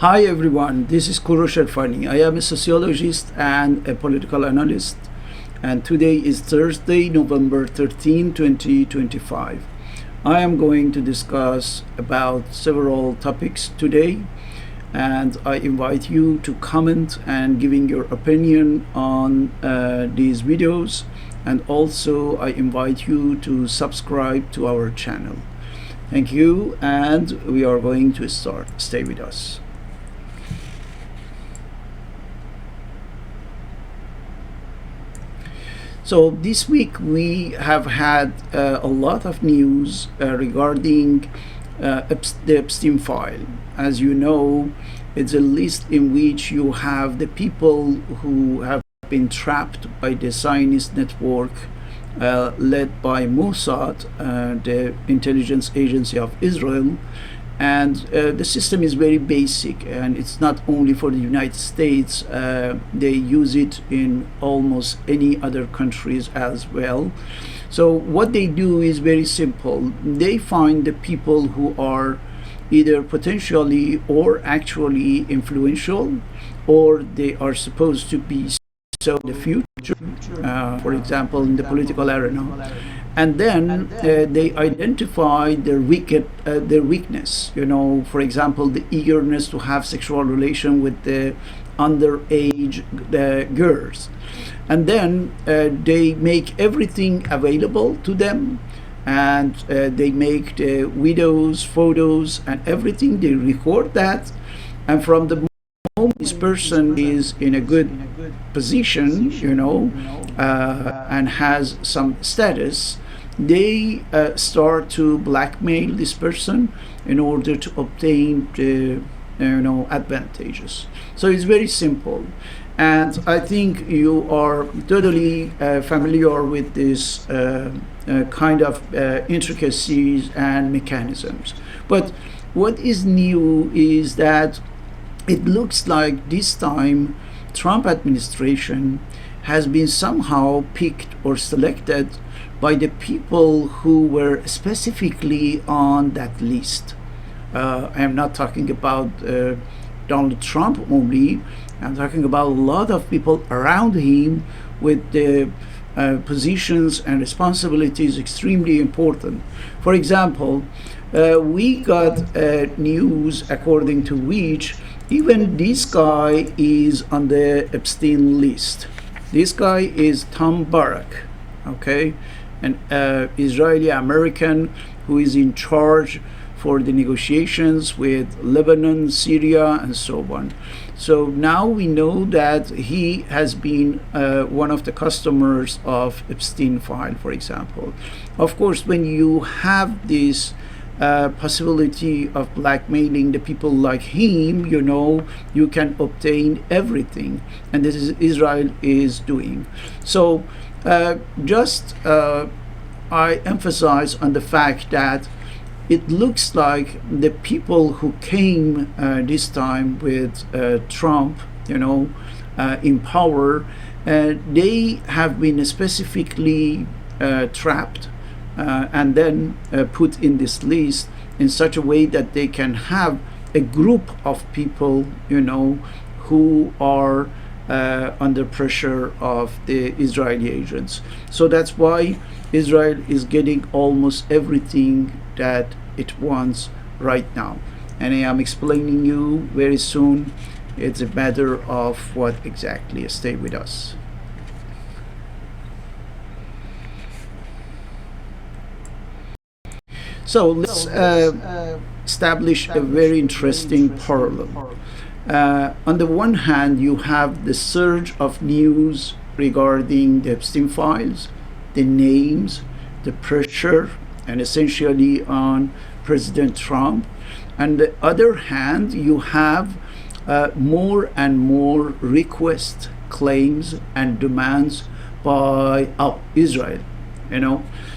Hi everyone, this is Korosh Erfani. I am a sociologist and a political analyst, and today is Thursday, November 13, 2025. I am going to discuss about several topics today, and I invite you to comment and giving your opinion on these videos, and also I invite you to subscribe to our channel. Thank you, and we are going to start. Stay with us. So this week we have had a lot of news regarding the Epstein file. As you know, it's a list in which you have the people who have been trapped by the Zionist network led by Mossad, the intelligence agency of Israel. And the system is very basic, and it's not only for the United States. They use it in almost any other countries as well. So what they do is very simple. They find the people who are either potentially or actually influential, or they are supposed to be so in the future, for example, in the political arena. And then they identify their weakness. For example, the eagerness to have sexual relation with the underage girls, and then they make everything available to them, and they make the widows' photos and everything. They record that, and from the moment this person is in a good position, and has some status, they start to blackmail this person in order to obtain the advantages. So it's very simple, and I think you are totally familiar with this kind of intricacies and mechanisms. But what is new is that it looks like this time Trump administration has been somehow picked or selected by the people who were specifically on that list. I am not talking about Donald Trump only. I'm talking about a lot of people around him with the positions and responsibilities extremely important. For example, we got news according to which even this guy is on the Epstein list. This guy is Tom Barak, okay, an Israeli American who is in charge for the negotiations with Lebanon, Syria, and so on. So now we know that he has been one of the customers of Epstein file, for example. Of course, when you have this possibility of blackmailing the people like him, you can obtain everything, and this is Israel is doing. So I emphasize on the fact that it looks like the people who came this time with Trump, in power, they have been specifically trapped and then put in this list in such a way that they can have a group of people, who are under pressure of the Israeli agents. So that's why Israel is getting almost everything that it wants right now. And I am explaining you very soon. It's a matter of what exactly. Stay with us. So let's establish a very interesting parallel. On the one hand, you have the surge of news regarding the Epstein files, the names, the pressure, and essentially on President Trump. On the other hand, you have more and more requests, claims, and demands by Israel.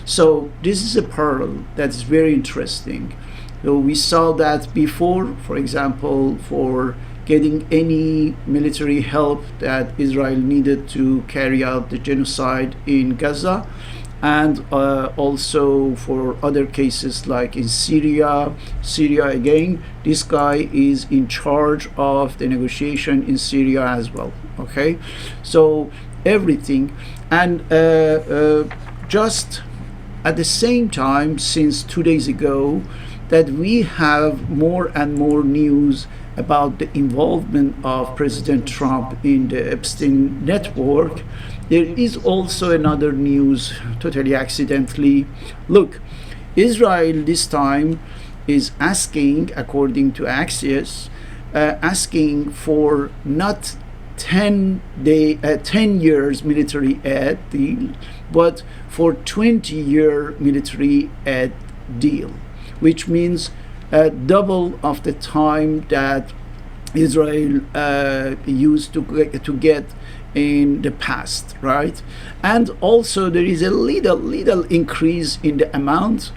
So this is a parallel that's very interesting. So we saw that before, for example, for getting any military help that Israel needed to carry out the genocide in Gaza. and also for other cases like in Syria. Syria again, this guy is in charge of the negotiation in Syria as well. Okay, so everything, and just at the same time, since 2 days ago, that we have more and more news about the involvement of President Trump in the Epstein network. There is also another news, totally accidentally. Look, Israel this time is asking, according to Axios, asking for not 10 years military aid deal, but for 20-year military aid deal, which means double of the time that Israel used to get in the past, right? And also there is a little increase in the amount.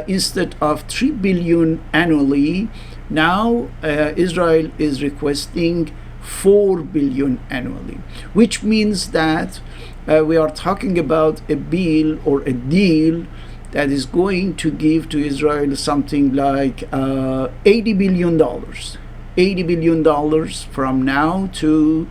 Instead of 3 billion annually, now Israel is requesting 4 billion annually, which means that we are talking about a bill or a deal that is going to give to Israel something like $80 billion. $80 billion from now to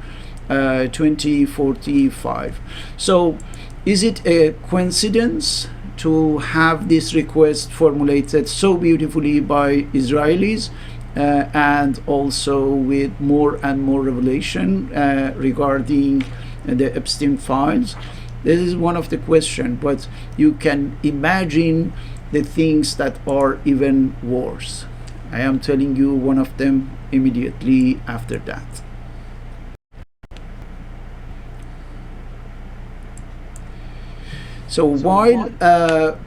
2045. So is it a coincidence to have this request formulated so beautifully by Israelis, and also with more and more revelation regarding the Epstein files? This is one of the questions, but you can imagine the things that are even worse. I am telling you one of them immediately after that. So while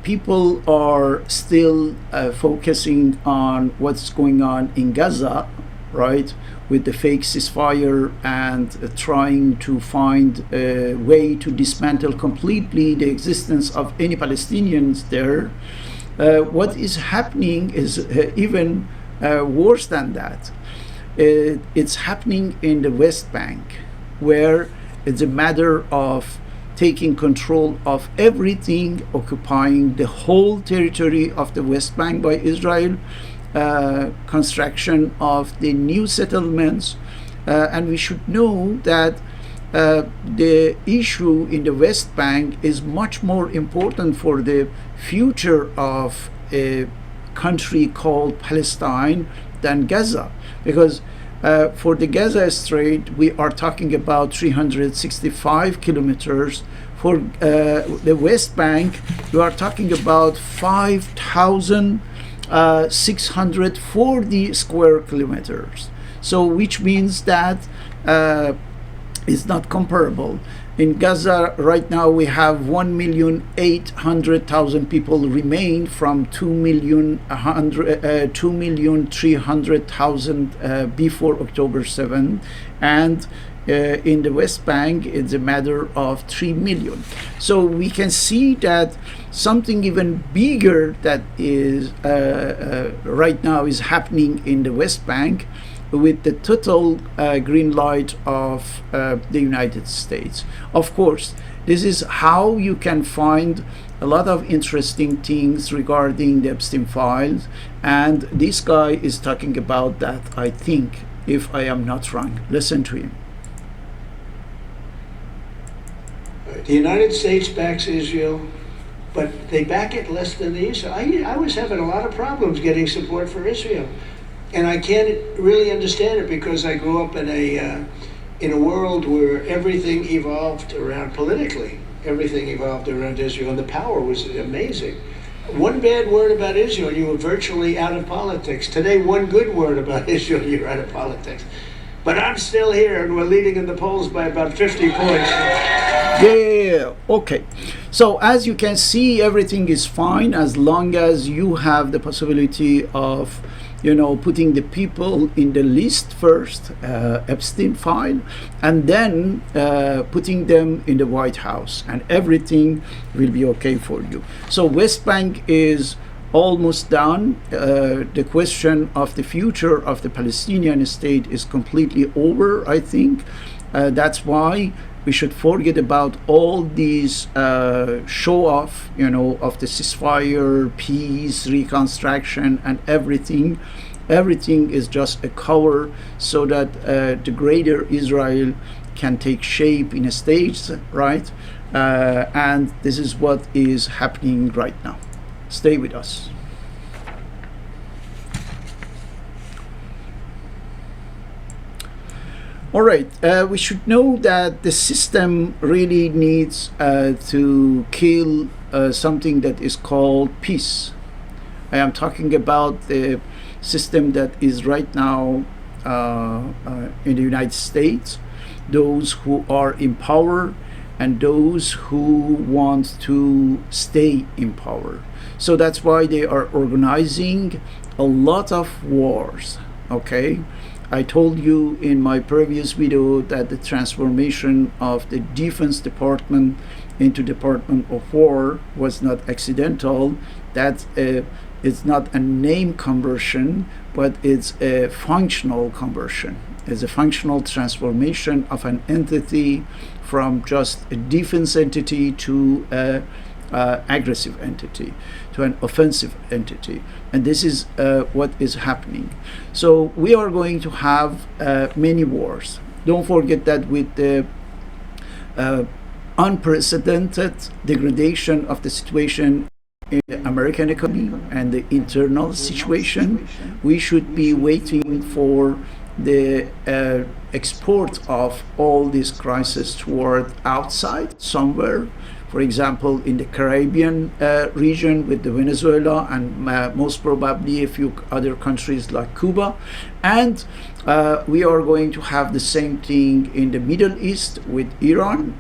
people are still focusing on what's going on in Gaza, right, with the fake ceasefire and trying to find a way to dismantle completely the existence of any Palestinians there, what is happening is even worse than that. It's happening in the West Bank, where it's a matter of taking control of everything, occupying the whole territory of the West Bank by Israel, construction of the new settlements, and we should know that the issue in the West Bank is much more important for the future of a country called Palestine than Gaza, because for the Gaza Strait, we are talking about 365 kilometers. For the West Bank, we are talking about 5,640 square kilometers. So, which means that it's not comparable. In Gaza right now we have 1,800,000 people remain from 2,300,000 before October 7, and in the West Bank it's a matter of 3 million. So we can see that something even bigger that is right now is happening in the West Bank, with the total green light of the United States. Of course, this is how you can find a lot of interesting things regarding the Epstein files, and this guy is talking about that, I think, if I am not wrong. Listen to him. The United States backs Israel, but they back it less than the Israel. I was having a lot of problems getting support for Israel. And I can't really understand it, because I grew up in a world where everything evolved around politically. Everything evolved around Israel, and the power was amazing. One bad word about Israel, you were virtually out of politics. Today, one good word about Israel, you're out of politics. But I'm still here, and we're leading in the polls by about 50 points. Yeah, okay. So as you can see, everything is fine as long as you have the possibility of putting the people in the list first, Epstein file, and then putting them in the White House, and everything will be okay for you. So West Bank is almost done. The question of the future of the Palestinian state is completely over, I think. That's why We should forget about all these show off, of the ceasefire, peace, reconstruction, and everything. Everything is just a cover so that the greater Israel can take shape in a stage, right? And this is what is happening right now. Stay with us. All right, we should know that the system really needs to kill something that is called peace. I am talking about the system that is right now in the United States, those who are in power and those who want to stay in power. So that's why they are organizing a lot of wars, okay? I told you in my previous video that the transformation of the Defense Department into Department of War was not accidental. That it's not a name conversion, but it's a functional conversion. It's a functional transformation of an entity from just a defense entity to a aggressive entity, to an offensive entity. And this is what is happening. So we are going to have many wars. Don't forget that with the unprecedented degradation of the situation in the American economy and the internal situation, we should be waiting for the export of all this crisis toward outside somewhere. For example, in the Caribbean region with the Venezuela and most probably a few other countries like Cuba. And we are going to have the same thing in the Middle East with Iran.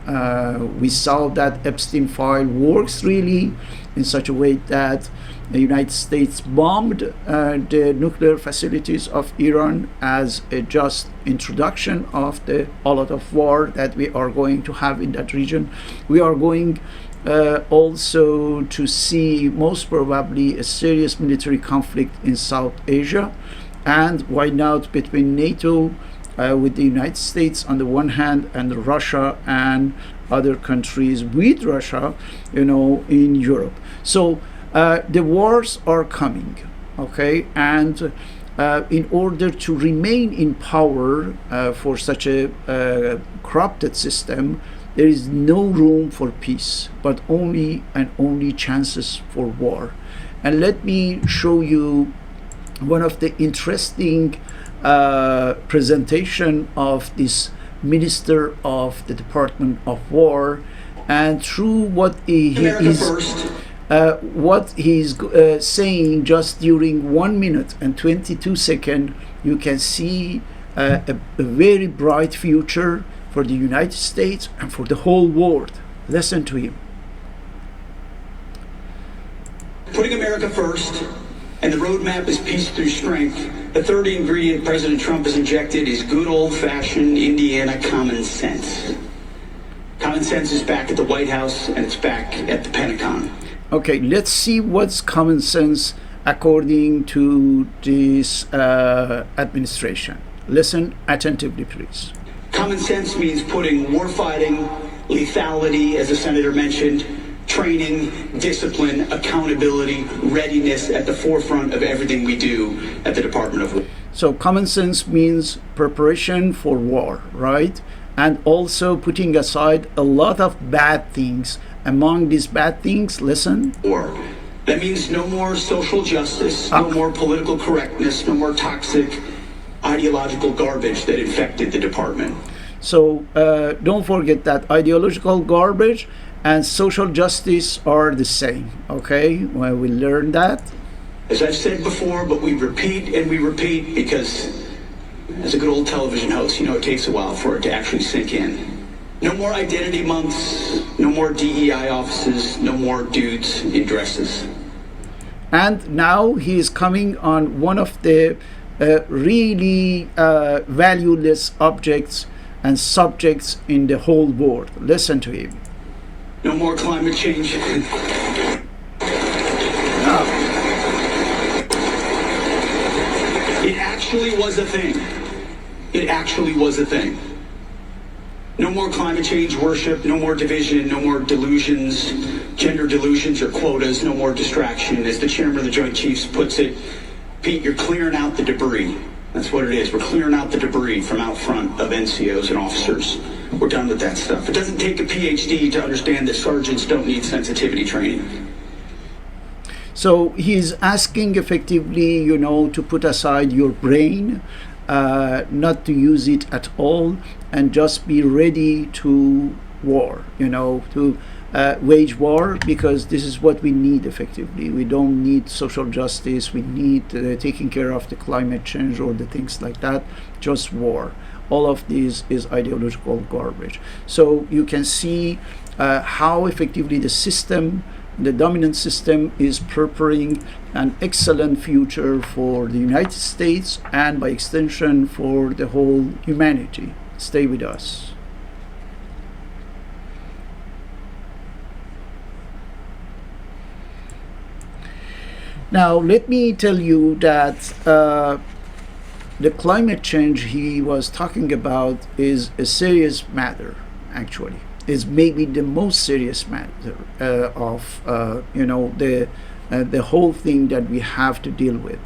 We saw that Epstein file works really in such a way that the United States bombed the nuclear facilities of Iran as a just introduction of the a lot of war that we are going to have in that region. We are going also to see most probably a serious military conflict in South Asia, and why not between NATO with the United States on the one hand and Russia and other countries with Russia, in Europe. So the wars are coming, okay, and in order to remain in power for such a corrupted system, there is no room for peace, but only and only chances for war. And let me show you one of the interesting presentation of this Minister of the Department of War, and through what he's saying just during 1 minute and 22 seconds, you can see a very bright future for the United States and for the whole world. Listen to him. Putting America first, and the roadmap is peace through strength. The third ingredient President Trump has injected is good old-fashioned Indiana common sense. Common sense is back at the White House and it's back at the Pentagon. Okay, let's see what's common sense according to this administration. Listen attentively, please. Common sense means putting warfighting, lethality, as the senator mentioned, training, discipline, accountability, readiness at the forefront of everything we do at the Department of War. So common sense means preparation for war, right? And also putting aside a lot of bad things. Among these bad things, listen. War. That means no more social justice, no more political correctness, no more toxic ideological garbage that infected the department. So don't forget that ideological garbage and social justice are the same, okay? Well, we learned that. As I've said before, but we repeat and we repeat because as a good old television host, it takes a while for it to actually sink in. No more identity months, no more DEI offices, no more dudes in dresses. And now he is coming on one of the really valueless objects and subjects in the whole world. Listen to him. No more climate change. It actually was a thing. It actually was a thing. No more climate change worship, no more division, no more delusions, gender delusions or quotas, no more distraction. As the chairman of the Joint Chiefs puts it, Pete, you're clearing out the debris. That's what it is. We're clearing out the debris from out front of NCOs and officers. We're done with that stuff. It doesn't take a PhD to understand that sergeants don't need sensitivity training. So he's asking effectively, to put aside your brain, not to use it at all, and just be ready to war, to wage war, because this is what we need effectively. We don't need social justice, we need taking care of the climate change or the things like that, just war. All of this is ideological garbage. So you can see how effectively the dominant system is preparing an excellent future for the United States and by extension for the whole humanity. Stay with us. Now, let me tell you that the climate change he was talking about is a serious matter, actually. Is maybe the most serious matter of the whole thing that we have to deal with.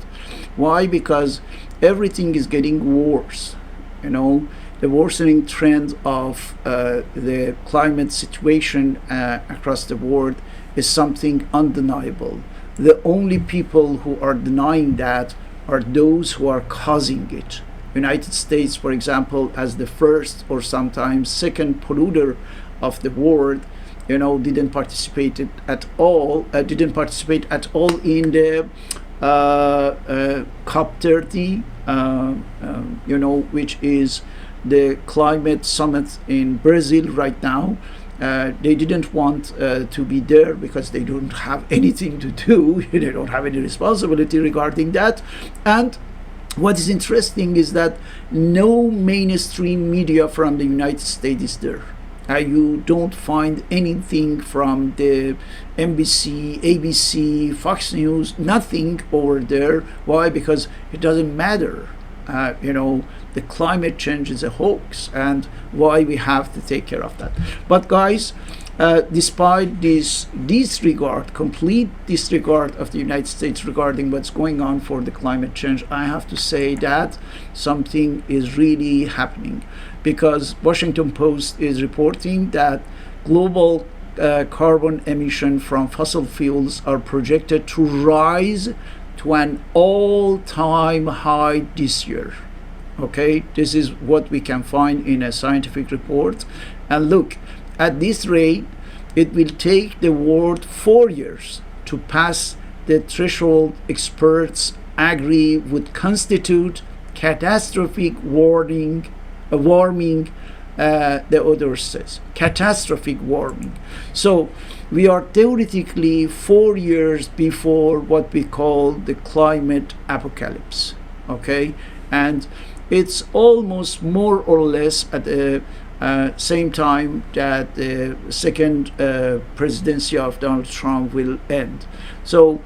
Why? Because everything is getting worse. The worsening trend of the climate situation across the world is something undeniable. The only people who are denying that are those who are causing it. United States, for example, as the first or sometimes second polluter of the world, didn't participate at all in the COP30, which is the climate summit in Brazil right now. They didn't want to be there because they don't have anything to do. They don't have any responsibility regarding that. And what is interesting is that no mainstream media from the United States is there. You don't find anything from the NBC, ABC, Fox News, nothing over there. Why? Because it doesn't matter. The climate change is a hoax, and why we have to take care of that. But guys, despite this complete disregard of the United States regarding what's going on for the climate change, I have to say that something is really happening, because Washington Post is reporting that global carbon emission from fossil fuels are projected to rise to an all-time high this year. Okay, this is what we can find in a scientific report. And look, at this rate, it will take the world 4 years to pass the threshold experts agree would constitute catastrophic warming, the author says. Catastrophic warming. So we are theoretically 4 years before what we call the climate apocalypse. Okay, and it's almost more or less at the same time that the second presidency of Donald Trump will end. So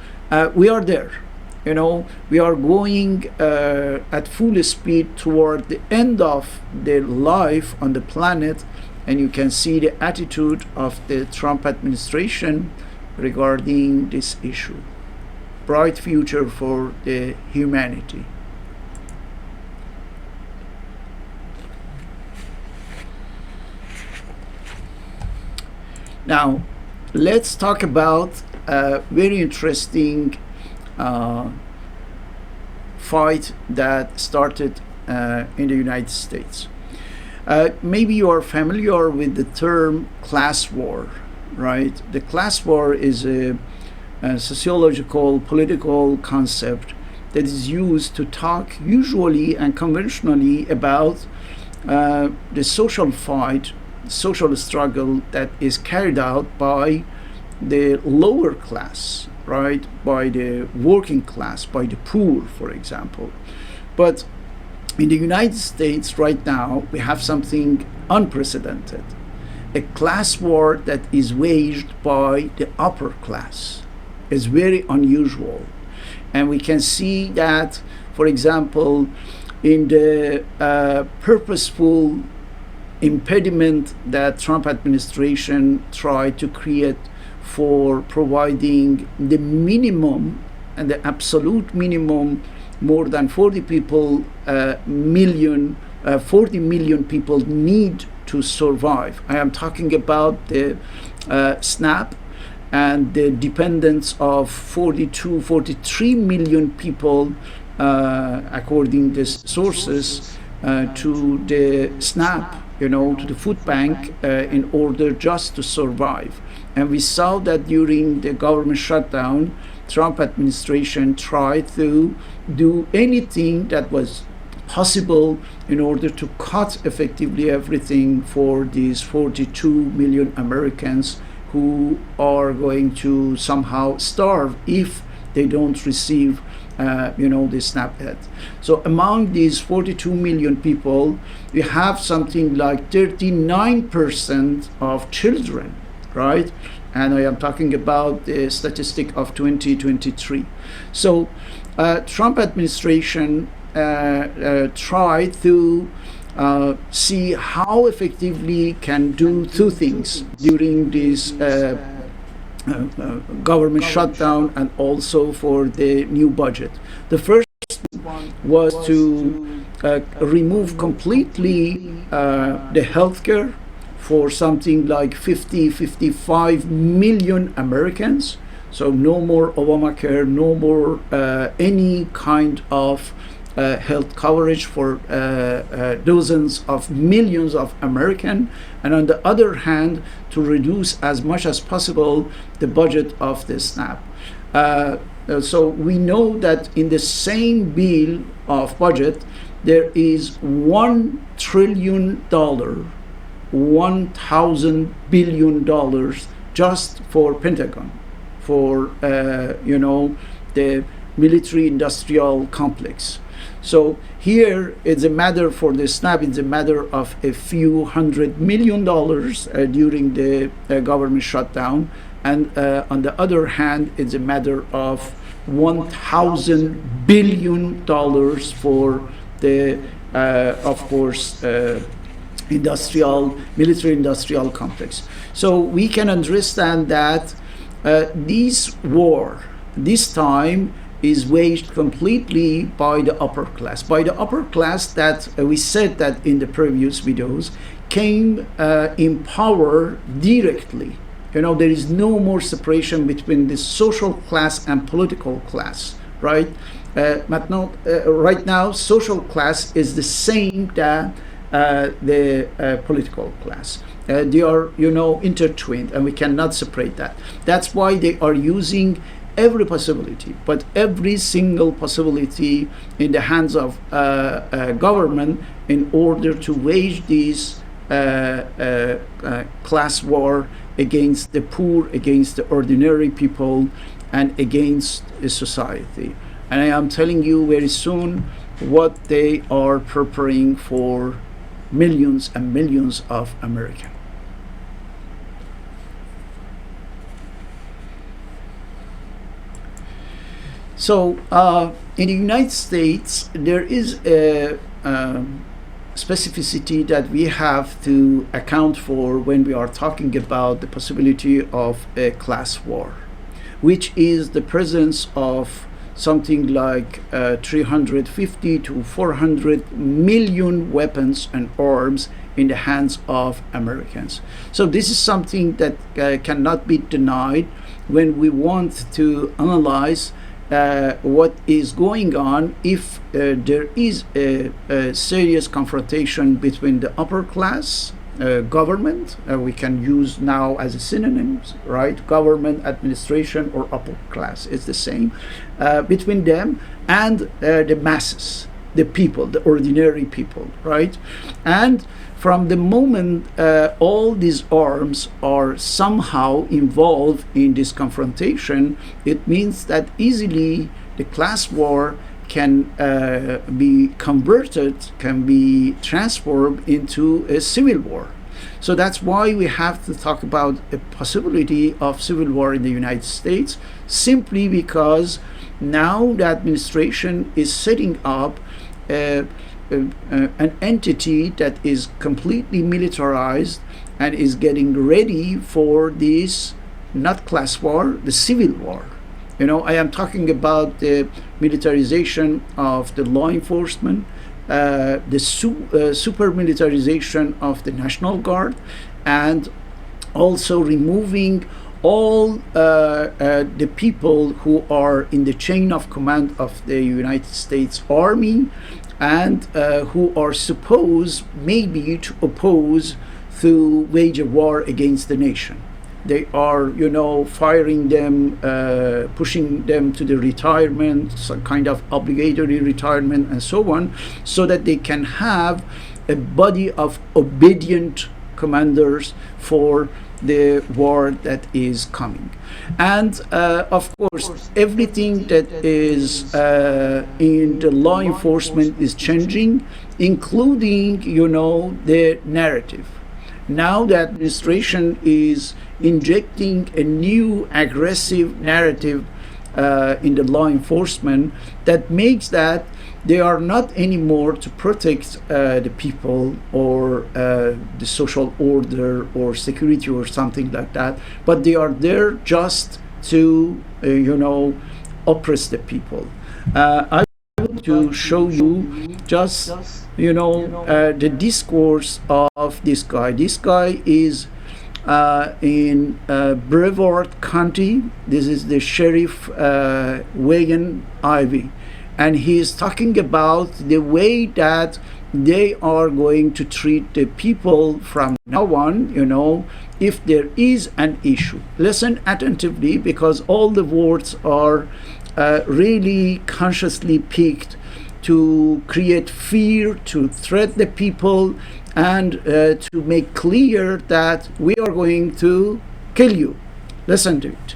we are there. We are going at full speed toward the end of the life on the planet, and you can see the attitude of the Trump administration regarding this issue. Bright future for the humanity. Now, let's talk about a very interesting fight that started in the United States. Maybe you are familiar with the term class war, right? The class war is a sociological, political concept that is used to talk usually and conventionally about the social fight, social struggle that is carried out by the lower class, right? By the working class, by the poor, for example. But in the United States right now, we have something unprecedented. A class war that is waged by the upper class. Is very unusual. And we can see that, for example, in the purposeful impediment that Trump administration tried to create for providing the minimum and the absolute minimum. More than 40 million people need to survive. I am talking about the SNAP and the dependence of 43 million people, according to sources, to the SNAP, to the food bank, in order just to survive. And we saw that during the government shutdown, Trump administration tried to do anything that was possible in order to cut effectively everything for these 42 million Americans who are going to somehow starve if they don't receive the SNAP aid. So among these 42 million people, we have something like 39% of children, right? And I am talking about the statistic of 2023. So Trump administration tried to see how effectively can do two things during this government shutdown and also for the new budget. The first was to remove completely the healthcare for something like 55 million Americans. So no more Obamacare, no more any kind of health coverage for dozens of millions of Americans. And on the other hand, to reduce as much as possible the budget of the SNAP. So we know that in the same bill of budget, there is $1 trillion, $1,000 billion just for Pentagon, for the military-industrial complex. So here it's a matter for the SNAP, it's a matter of a few $100 million during the government shutdown, and on the other hand, it's a matter of $1,000 billion for the, of course, military-industrial complex. So we can understand that this war, this time, is waged completely by the upper class. By the upper class that we said that in the previous videos came in power directly. There is no more separation between the social class and political class, right? Right now, social class is the same that the political class. They are, intertwined, and we cannot separate that. That's why they are using every possibility, but every single possibility in the hands of government in order to wage this class war against the poor, against the ordinary people, and against the society. And I am telling you very soon what they are preparing for millions and millions of Americans. So in the United States, there is a specificity that we have to account for when we are talking about the possibility of a class war, which is the presence of something like 350 to 400 million weapons and arms in the hands of Americans. So this is something that cannot be denied when we want to analyze what is going on if there is a serious confrontation between the upper class, government, we can use now as a synonyms, right? Government, administration, or upper class, it's the same, between them and the masses, the people, the ordinary people, right? And from the moment all these arms are somehow involved in this confrontation, it means that easily the class war can be converted, can be transformed into a civil war. So that's why we have to talk about a possibility of civil war in the United States, simply because now the administration is setting up a an entity that is completely militarized and is getting ready for this, not class war, the civil war. I am talking about the militarization of the law enforcement, the super militarization of the National Guard, and also removing all the people who are in the chain of command of the United States Army, and who are supposed maybe to oppose, to wage a war against the nation. They are, firing them, pushing them to the retirement, some kind of obligatory retirement and so on, so that they can have a body of obedient commanders for the war that is coming. And of course, everything that is in the law enforcement is changing, including, the narrative. Now the administration is injecting a new aggressive narrative in the law enforcement that makes that they are not anymore to protect the people or the social order or security or something like that, but they are there just to, oppress the people. I want to show you just, the discourse of this guy. This guy is in Brevard County. This is the sheriff, Wayne Ivey. And he is talking about the way that they are going to treat the people from now on, if there is an issue. Listen attentively, because all the words are really consciously picked to create fear, to threat the people, and to make clear that we are going to kill you. Listen to it.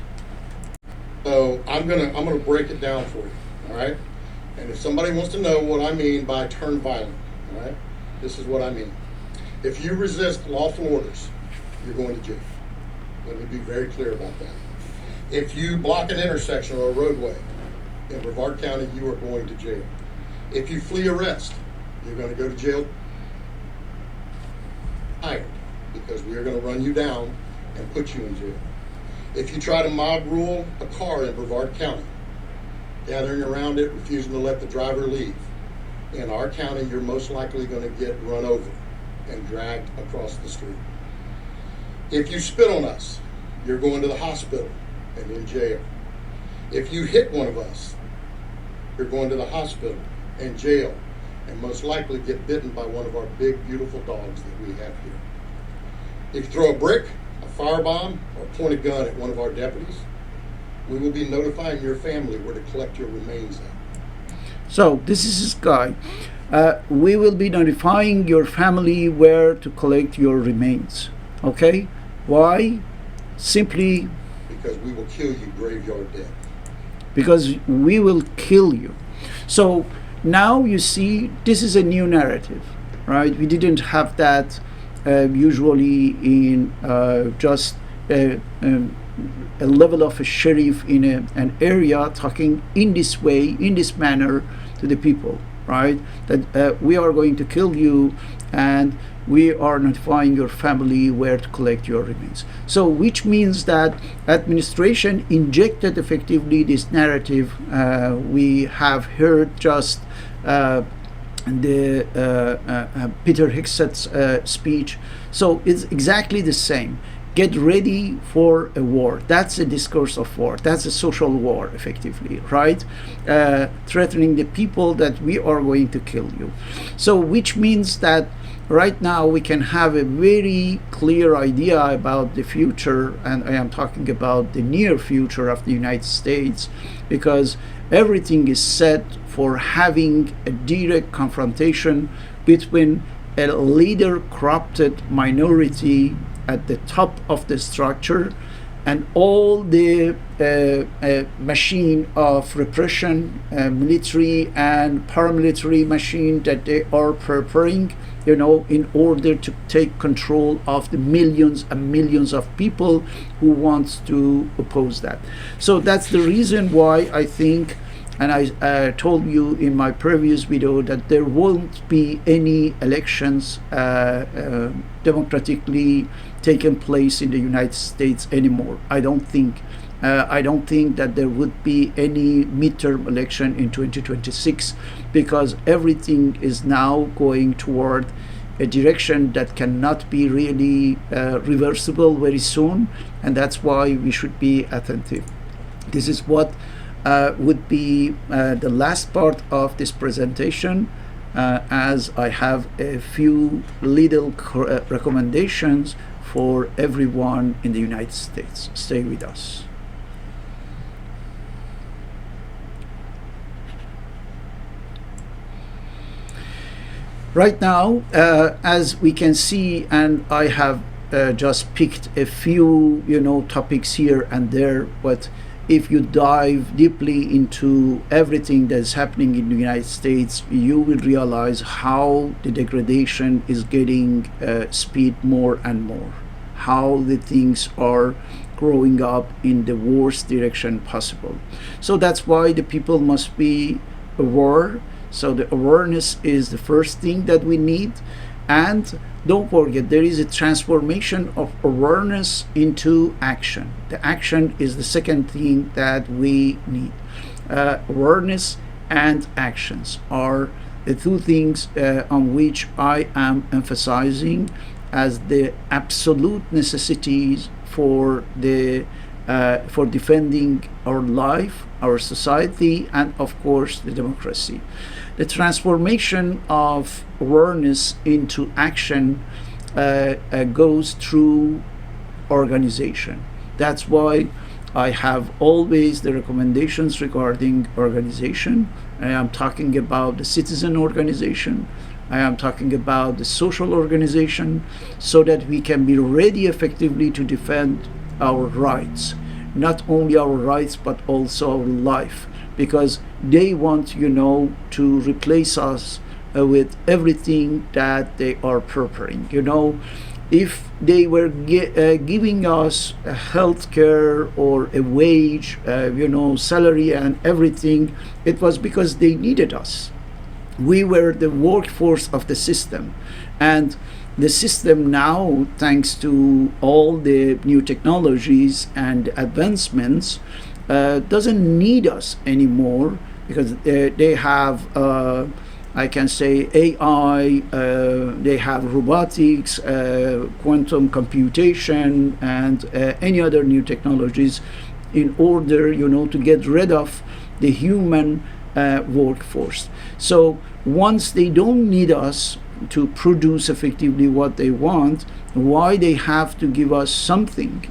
So I'm gonna break it down for you, all right? And if somebody wants to know what I mean by turn violent, all right, this is what I mean. If you resist lawful orders, you're going to jail. Let me be very clear about that. If you block an intersection or a roadway in Brevard County, you are going to jail. If you flee arrest, you're going to go to jail. Because we are going to run you down and put you in jail. If you try to mob rule a car in Brevard County, gathering around it, refusing to let the driver leave, in our county, you're most likely going to get run over and dragged across the street. If you spit on us, you're going to the hospital and in jail. If you hit one of us, you're going to the hospital and jail, and most likely get bitten by one of our big, beautiful dogs that we have here. If you throw a brick, a firebomb, or point a gun at one of our deputies, we will be notifying your family where to collect your remains at. So this is this guy. We will be notifying your family where to collect your remains. Okay? Why? Simply because we will kill you graveyard dead. Because we will kill you. So now you see, this is a new narrative, right? We didn't have that usually in just a level of a sheriff in an area talking in this way, in this manner to the people, right? That we are going to kill you and we are notifying your family where to collect your remains. So which means that administration injected effectively this narrative. We have heard just the Peter Hexet's speech. So it's exactly the same. Get ready for a war. That's a discourse of war. That's a social war, effectively, right? Threatening the people that we are going to kill you. So which means that right now we can have a very clear idea about the future, and I am talking about the near future of the United States, because everything is set for having a direct confrontation between a leader corrupted minority at the top of the structure and all the machine of repression, military and paramilitary machine that they are preparing, in order to take control of the millions and millions of people who want to oppose that. So that's the reason why I think And I told you in my previous video that there won't be any elections democratically taken place in the United States anymore. I don't think that there would be any midterm election in 2026, because everything is now going toward a direction that cannot be really reversible very soon, and that's why we should be attentive. This is what would be the last part of this presentation, as I have a few little recommendations for everyone in the United States. Stay with us. Right now, as we can see, and I have just picked a few, topics here and there, but if you dive deeply into everything that's happening in the United States, you will realize how the degradation is getting speed more and more, how the things are growing up in the worst direction possible. So that's why the people must be aware. So the awareness is the first thing that we need. And don't forget, there is a transformation of awareness into action. The action is the second thing that we need. Awareness and actions are the two things on which I am emphasizing as the absolute necessities for defending our life, our society, and of course the democracy. The transformation of awareness into action goes through organization. That's why I have always the recommendations regarding organization. I am talking about the citizen organization. I am talking about the social organization, so that we can be ready effectively to defend our rights. Not only our rights, but also our life, because they want, to replace us with everything that they are preparing. If they were giving us a health care or a wage, salary and everything, it was because they needed us. We were the workforce of the system, and the system now, thanks to all the new technologies and advancements, doesn't need us anymore, because they have, I can say, AI, they have robotics, quantum computation, and any other new technologies in order, to get rid of the human workforce. So once they don't need us to produce effectively what they want, why they have to give us something?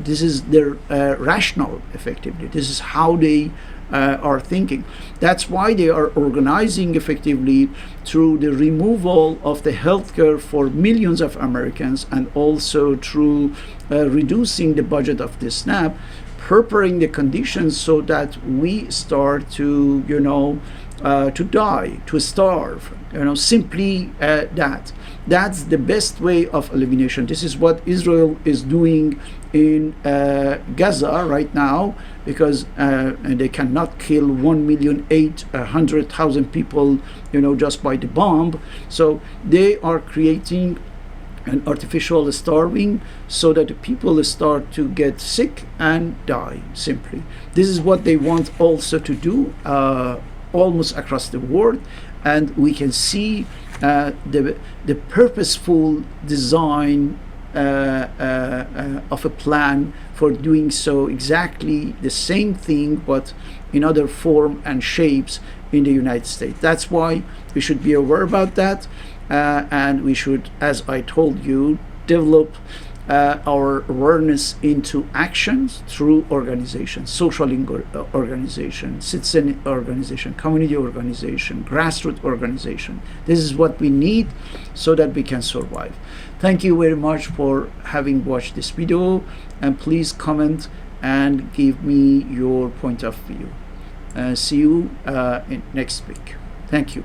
This is their rational, effectively. This is how they are thinking. That's why they are organizing effectively through the removal of the healthcare for millions of Americans, and also through reducing the budget of the SNAP, preparing the conditions so that we start to, to die, to starve, simply that. That's the best way of elimination. This is what Israel is doing in Gaza right now, because they cannot kill 1,800,000 people, just by the bomb. So they are creating an artificial starving, so that the people start to get sick and die, simply. This is what they want also to do almost across the world, and we can see the purposeful design of a plan for doing so, exactly the same thing, but in other form and shapes in the United States. That's why we should be aware about that, and we should, as I told you, develop our awareness into actions through organization, social organization, citizen organization, community organization, grassroots organization. This is what we need so that we can survive. Thank you very much for having watched this video, and please comment and give me your point of view. See you next week. Thank you.